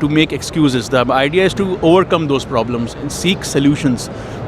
to make excuses. The idea is to overcome those problems and seek solutions.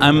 I'm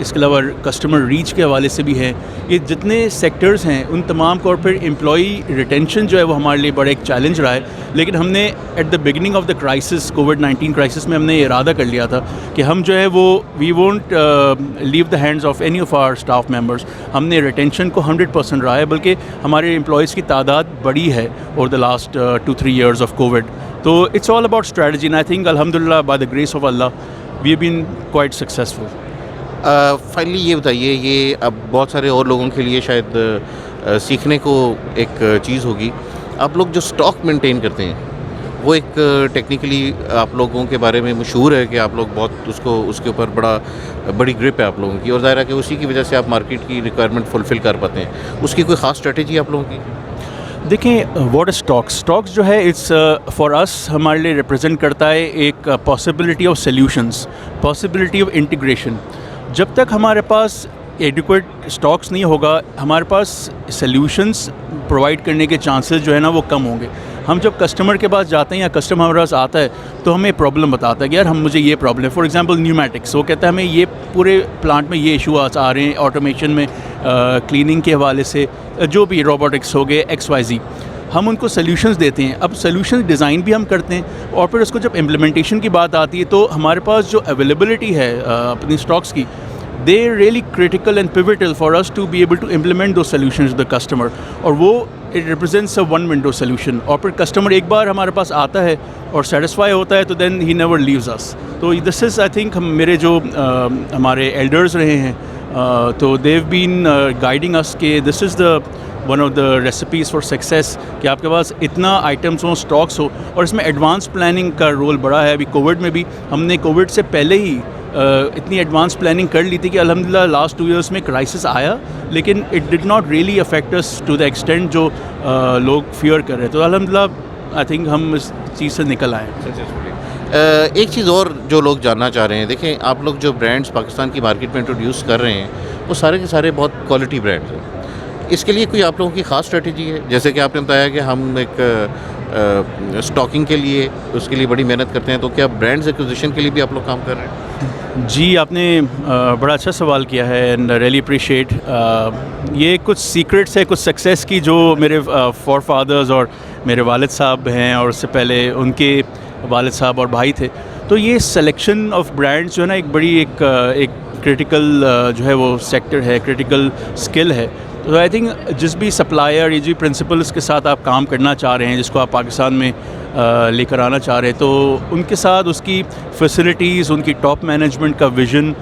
اس کے علاوہ customer reach کے حوالے سے بھی ہیں. یہ جتنے سیکٹرز ہیں ان تمام کو, اور پھر امپلائی ریٹینشن جو ہے وہ ہمارے لیے بڑا ایک چیلنج رہا ہے. لیکن ہم نے at the beginning of the crisis, کووڈ-19 کرائسس میں ہم نے ارادہ کر لیا تھا کہ ہم جو ہے وہ we won't leave the hands of any of our staff members. ہم نے ریٹینشن کو 100% رہا ہے, بلکہ ہمارے امپلائیز کی تعداد بڑی ہے over the last 2-3 years of Covid. تو it's all about strategy, and I think الحمدللہ by the grace of Allah we have been quite successful. Finally یہ بتائیے, یہ اب بہت سارے اور لوگوں کے لیے شاید سیکھنے کو ایک چیز ہوگی, آپ لوگ جو اسٹاک مینٹین کرتے ہیں وہ ایک ٹیکنیکلی آپ لوگوں کے بارے میں مشہور ہے کہ آپ لوگ بہت اس کے اوپر بڑی گرپ ہے آپ لوگوں کی, اور ظاہر ہے کہ اسی کی وجہ سے آپ مارکیٹ کی ریکوائرمنٹ فلفل کر پاتے ہیں. اس کی کوئی خاص اسٹریٹجی آپ لوگوں کی؟ دیکھیں, واٹ اسٹاکس جو ہے اٹس فار اس ہمارے لیے ریپرزینٹ کرتا ہے ایک possibility of solutions, possibility of integration. جب تک ہمارے پاس ایڈیکویٹ اسٹاکس نہیں ہوگا, ہمارے پاس سلیوشنس پرووائڈ کرنے کے چانسز جو ہے نا وہ کم ہوں گے. ہم جب کسٹمر کے پاس جاتے ہیں یا کسٹمر ہمارے پاس آتا ہے تو ہمیں پرابلم بتاتا ہے کہ یار مجھے یہ پرابلم ہے. فار ایگزامپل نیومیٹکس, وہ کہتا ہے ہمیں یہ پورے پلانٹ میں یہ ایشو آ رہے ہیں, آٹومیشن میں, کلیننگ کے حوالے سے, جو بھی روبوٹکس ہو گئے XYZ. ہم ان کو سلیوشنز دیتے ہیں. اب سلیوشن ڈیزائن بھی ہم کرتے ہیں, اور پھر اس کو جب امپلیمنٹیشن کی بات آتی ہے تو ہمارے پاس جو اویلیبلٹی ہے اپنی اسٹاکس کی, they are really critical and pivotal for us to be able to implement those solutions to the customer. اور وہ it represents a one window solution. اور پھر کسٹمر ایک بار ہمارے پاس آتا ہے اور سیٹسفائی ہوتا ہے تو then he never leaves us. تو this is I think میرے جو ہمارے ایلڈرز رہے ہیں تو they've been guiding us کہ this is the one of the recipes for success کہ آپ کے پاس اتنا آئٹمس ہوں, اسٹاکس ہو, اور اس میں ایڈوانس پلاننگ کا رول بڑا ہے. ابھی کووڈ میں بھی ہم نے کووڈ سے پہلے ہی اتنی ایڈوانس پلاننگ کر لی تھی کہ الحمدللہ لاسٹ 2 ایئرس میں کرائسس آیا, لیکن it did not really affect us to the extent جو لوگ فیئر کر رہے. تو الحمدللہ آئی تھنک ہم اس چیز سے نکل آئے. ایک چیز اور جو لوگ جاننا چاہ رہے ہیں, دیکھیں آپ لوگ جو برانڈس پاکستان کی مارکیٹ میں انٹروڈیوس کر رہے ہیں وہ سارے کے سارے بہت کوالٹی برانڈس ہیں. اس کے لیے کوئی آپ لوگوں کی خاص اسٹریٹجی ہے؟ جیسے کہ آپ نے بتایا کہ ہم ایک اسٹاکنگ کے لیے اس کے لیے بڑی محنت کرتے ہیں, تو کیا برانڈز ایکوزیشن کے لیے بھی آپ لوگ کام کر رہے ہیں؟ جی, آپ نے بڑا اچھا سوال کیا ہے, اینڈ ریئلی اپریشیٹ. یہ کچھ سیکرٹس ہے کچھ سکسیس کی جو میرے فور فادرز اور میرے والد صاحب ہیں, اور اس سے پہلے ان کے والد صاحب اور بھائی تھے. تو یہ سلیکشن آف برانڈس جو ہے نا ایک بڑی ایک کریٹیکل جو ہے وہ سیکٹر ہے, کریٹیکل اسکل ہے. تو آئی تھنک جس بھی سپلائر یا جو پرنسپلس کے ساتھ آپ کام کرنا چاہ رہے ہیں, جس کو آپ پاکستان میں لے کر آنا چاہ رہے ہیں, تو ان کے ساتھ اس کی فیسلٹیز, ان کی ٹاپ مینجمنٹ کا ویژن,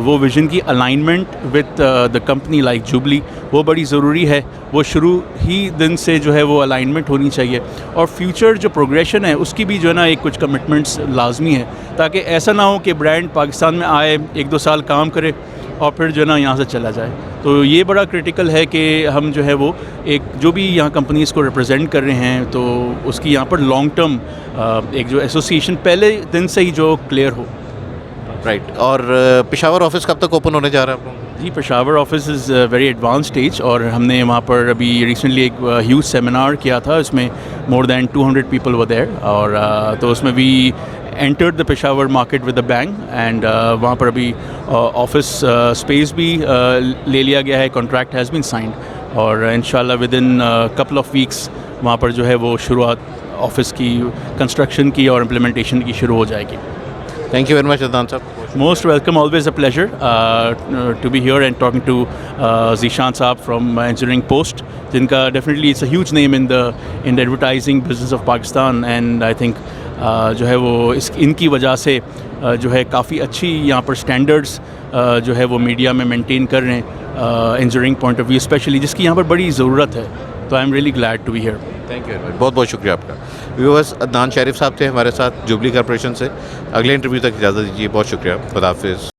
وہ ویژن کی alignment with the company like jubilee, وہ بڑی ضروری ہے. وہ شروع ہی دن سے جو ہے وہ الائنمنٹ ہونی چاہیے, اور فیوچر جو پروگریشن ہے اس کی بھی جو ہے نا ایک کچھ کمٹمنٹس لازمی ہے, تاکہ ایسا نہ ہو کہ برانڈ پاکستان میں آئے, 1-2 سال کام کرے اور پھر جو ہے نا یہاں سے چلا جائے. تو یہ بڑا کرٹیکل ہے کہ ہم جو ہے وہ ایک جو بھی یہاں کمپنیز کو ریپرزینٹ کر رہے ہیں تو اس کی یہاں پر لانگ ٹرم ایک جو ایسوسیشن پہلے دن سے ہی جو کلیئر ہو. رائٹ. اور پشاور آفس کب تک اوپن ہونے جا رہا ہے آپ کو؟ جی, Peshawar office is very advance stage, اور ہم نے وہاں پر ابھی ریسنٹلی ایک ہیوج سیمینار کیا تھا, اس میں مور دین 200 پیپل ور دیئر, اور تو اس میں وی entered the Peshawar market with a bang, and وہاں پر ابھی آفس اسپیس بھی لے لیا گیا ہے, کانٹریکٹ ہیز بین سائنڈ, اور انشاءاللہ with in couple of weeks وہاں پر جو ہے وہ شروعات آفس کی کنسٹرکشن کی اور امپلیمنٹیشن کی شروع ہو جائے گی. تھینک یو ویری مچ عدنان صاحب. Most welcome, always a pleasure to be here and talking to Zishan Saab from Engineering Post, jinka definitely it's a huge name in the advertising business of Pakistan, and I think جو ہے وہ ان کی وجہ سے جو ہے کافی اچھی یہاں پر اسٹینڈرڈس جو ہے وہ میڈیا میں مینٹین کر رہے ہیں engineering point of view especially, جس کی یہاں پر بڑی ضرورت ہے. تو I am really glad to be here. Thank you very much, بہت بہت شکریہ آپ کا. ویورز, عدنان شریف صاحب تھے ہمارے ساتھ جوبلی کارپوریشن سے. اگلے انٹرویو تک اجازت دیجیے. بہت شکریہ, خدا حافظ.